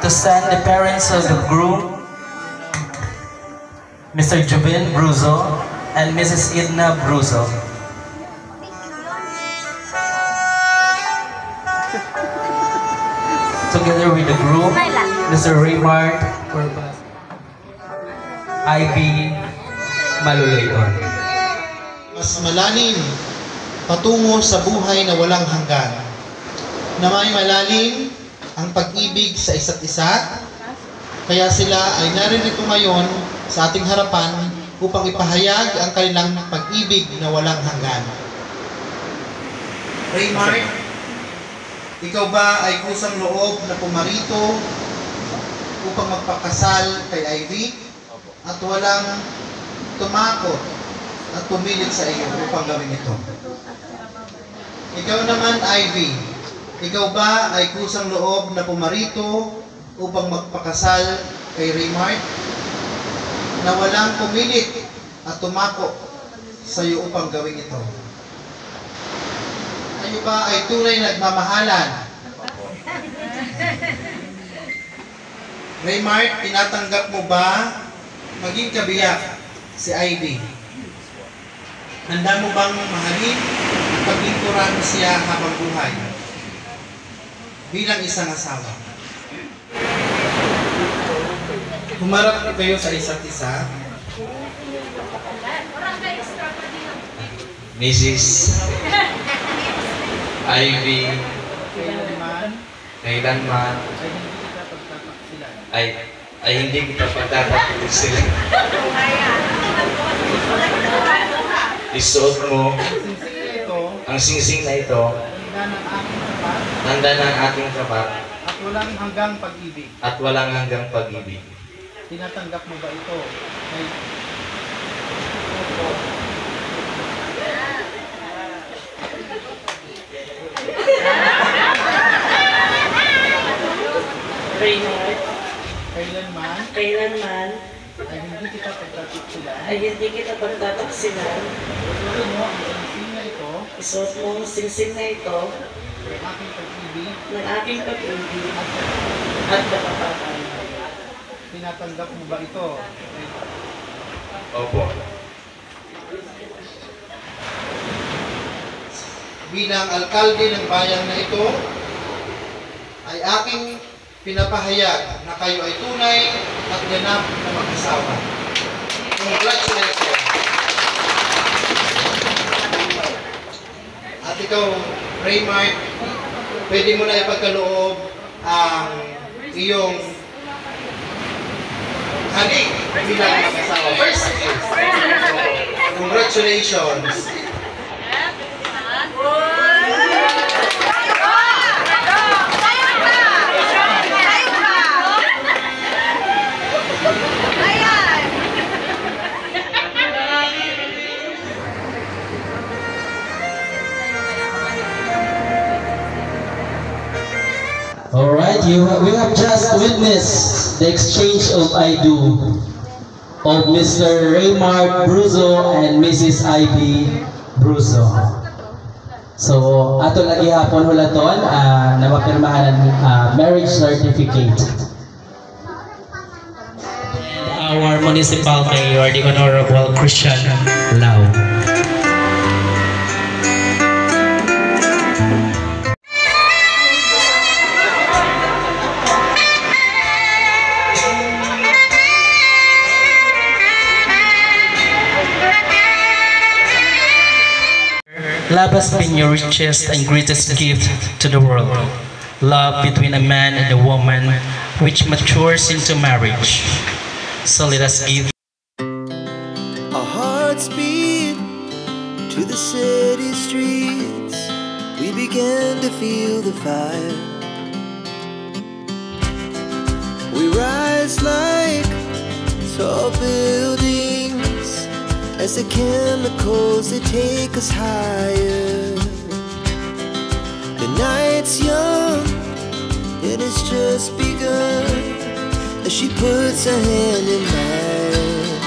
to send the parents of the groom, Mr. Jubin Bruzo and Mrs. Edna Bruzo. Together with the groom, Mr. Raymart Ivy Maluleon. Mas malalim patungo sa buhay na walang hanggan, na may malalim ang pag-ibig sa isa't isa, kaya sila ay naririto ngayon sa ating harapan upang ipahayag ang kanilang pag-ibig na walang hanggan. Raymart, ikaw ba ay kusang loob na pumarito upang magpakasal kay Ivy at walang tumakot at pumilit sa iyo upang gawin ito? Ikaw naman, Ivy, ikaw ba ay kusang loob na pumarito upang magpakasal kay Raymart na walang pumilit at tumako sa iyo upang gawin ito? Kayo ba ay tunay nagmamahalan? Raymart, tinatanggap mo ba maging kabiyak si Ivy? Handa mo bang mahalin at paglingkuran siya habang buhay bilang isang asawa? Humarap kayo sa isa't isa. Mrs. Ivy, kailanman ay hindi kita pagtatapusin. Isuot mo ang singsing na ito, handa ng aking tapat, At walang hanggang pag-ibig. at walang hanggang pag-ibig. Tinatanggap mo ba ito? Raymart, Kailanman ay hindi kita pagtataksilan. Isuot mo ang singsing na ito ng aking pag-ibig at kapapatan. tinatanggap mo ba ito? Opo. Bilang alkalde ng bayan na ito, ay aking pinapahayag na kayo ay tunay at ganap na mag-asawa. Congratulations! At ikaw, Raymart, pwede mo na ipagkaloob ang iyong halik bilang mag-asawa. First kiss! Congratulations! Alright, we have just witnessed the exchange of I do of Mr. Raymart Bruzo and Mrs. Ivy Bruzo. So, ato lagi hapon hulaton na mapirmahan ang marriage certificate. Our municipal mayor, the Honorable Christian Lau. Love has been your richest and greatest gift to the world. Love between a man and a woman, which matures into marriage. So let us give. Our hearts beat to the city streets. We began to feel the fire. We rise like tall buildings as the chemicals, they take us higher. The night's young, it has just begun, as she puts her hand in mine.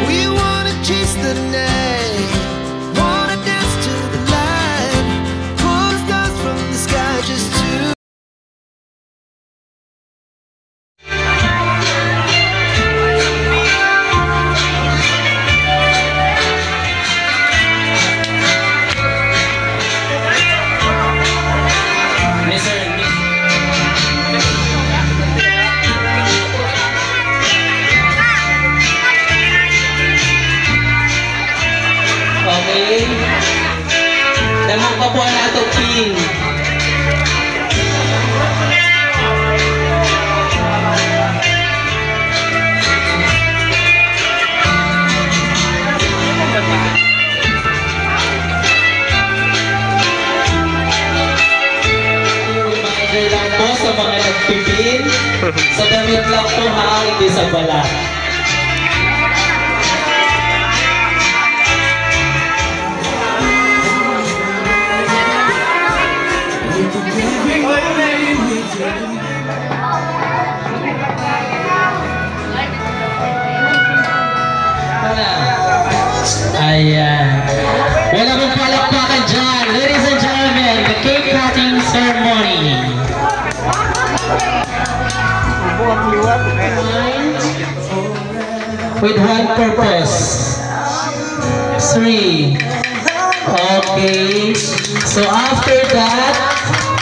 We wanna chase the night, wanna dance to the light, pull the stars from the sky just to Mao po ang ato king. Lang po sa mga nagpipin. Sa damit lang po ha, hindi sa balat. Ayan. Wala mong palakpakan dyan. Ladies and gentlemen, the cake cutting ceremony. With one purpose. 3. Okay. So after that,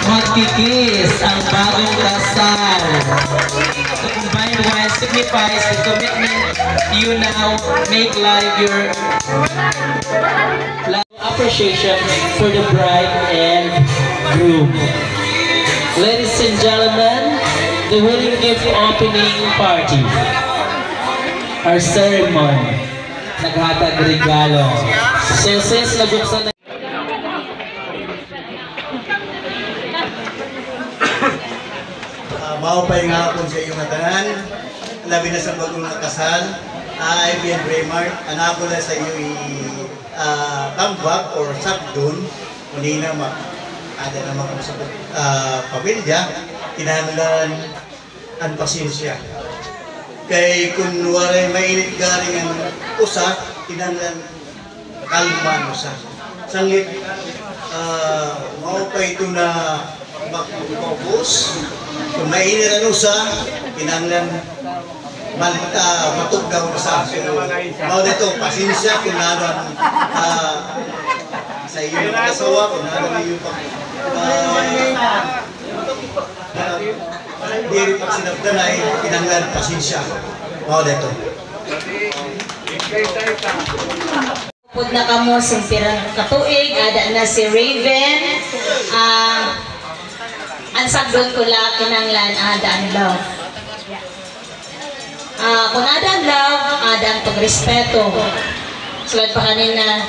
magkikis ang bagong kasal. The combined one signifies the commitment you now make live your appreciation for the bride and groom. Ladies and gentlemen, the wedding gift opening party. Our ceremony. Naghatag regalo. So since nabuksan na maupay nga po sa iyong tanan, labi na sa bagong nakasal, Ivy and Raymart, anak ko na sa iyo tambak or sabdun, muli na ada naman kami sa pamilya, kinahanglan ang pasensya. Kay kung waray mainit galing ang usa, kinahanglan kalman usa. Sanglit, maupay ito na mag-focus. Kung mainit ang usa, kinahanglan matugdaw usa. So, mao dito, pasensya kung naman sa iyo yung kasawa, kung naman yung diri pag sinabdanay, kinahanglan pasensya. Mao dito. Pud na kamo simpirang katuig, ada na si Raven. Ang sagdon ko lang kinanglan ada ang love. Kung ada ang love, ada ang pagrespeto. Sulad pa kanina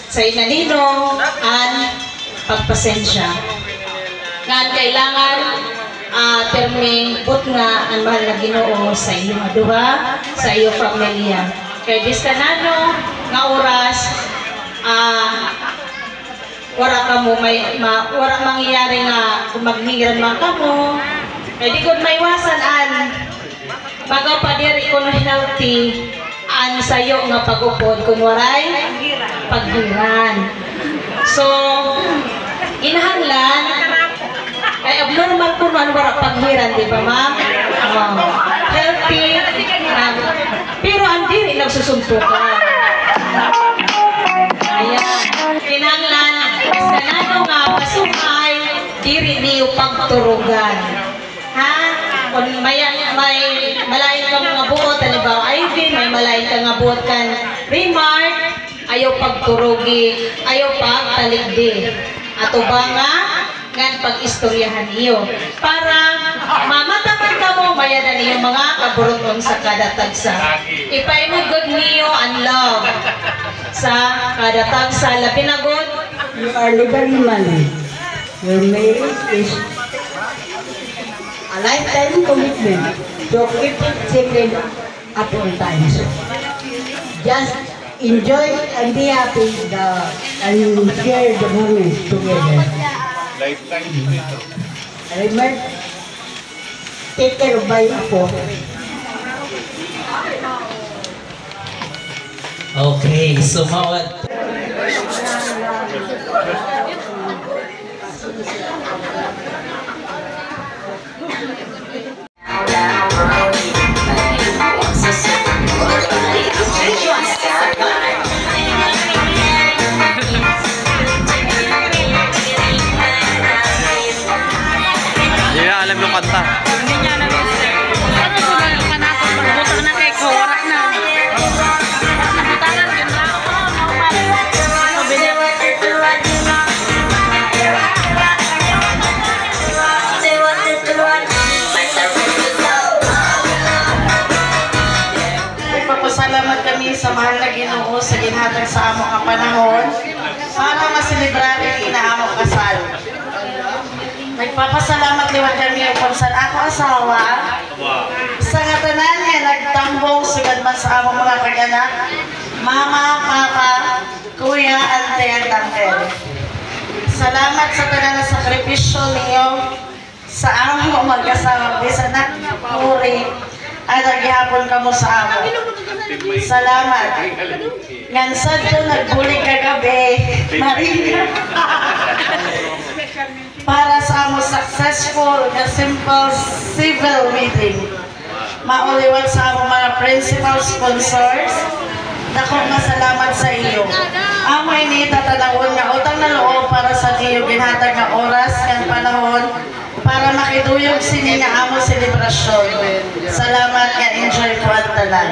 sa inaninong ang pagpasensya. Ngan kailangan terming but nga ang mahal na Ginoo sa iyong aduha, sa iyong pamilya. Kaya diskanano nga oras, wala ka mo wala mangyayari nga kung maghingiran man ka mo. Kaya di kung maiwasan baga pa diri kung healthy sayo nga pag-upod kung waray paghiran. So inahanglan ay abnormal kung ano wala paghiran, di ba ma'am? Healthy, pero ang diri nagsusuntukan. Ayan, kinanglan kanano nga pasukay diri niyo pagturugan. Ha? Kung may malain ka mga buot, halimbawa Ivy, may malain ka nga buot kan Raymart, ayaw pagturugi, ayaw pagtaligdi. Ato ba nga ngan pag-istoryahan niyo para mamatapan ka mo mayadan niyo mga kaburuton sa kada tagsa. Ipaimugod niyo ang love sa kada tagsa. Labi na good, you are legally married. Your marriage is a lifetime commitment. So keep it sacred at all times. Just enjoy and be happy and share the moments together. Lifetime dito. Remember, take care of my apo. okay, so mawat alam yung kanta. Hindi niya alam yung ano ko lang kanapon magbutang na kay ko warak na. Nabutaran yun na. panahon para maselebrar ang inaamong kasal. Nagpapasalamat liwat kami kung saan ako asawa sa nga tanan nga nagtambong sugad man sa among mga kaganak, mama, papa, kuya, ante, at uncle. Salamat sa tanan na sakripisyo niyo sa among mag-asawa bisan nagpuri at naghihapon kamo sa amo. Salamat. Ngansad to nagbulig kagabi, Maria. Para sa amo successful na simple civil meeting. Mauliwat sa amo mga principal sponsors. Dakong masalamat sa iyo. Amoy ni tatanawon nga utang na loob para sa iyo ginhatag nga oras ng panahon para makiduyog sini nga amo selebrasyon. Salamat nga enjoy po at tanan.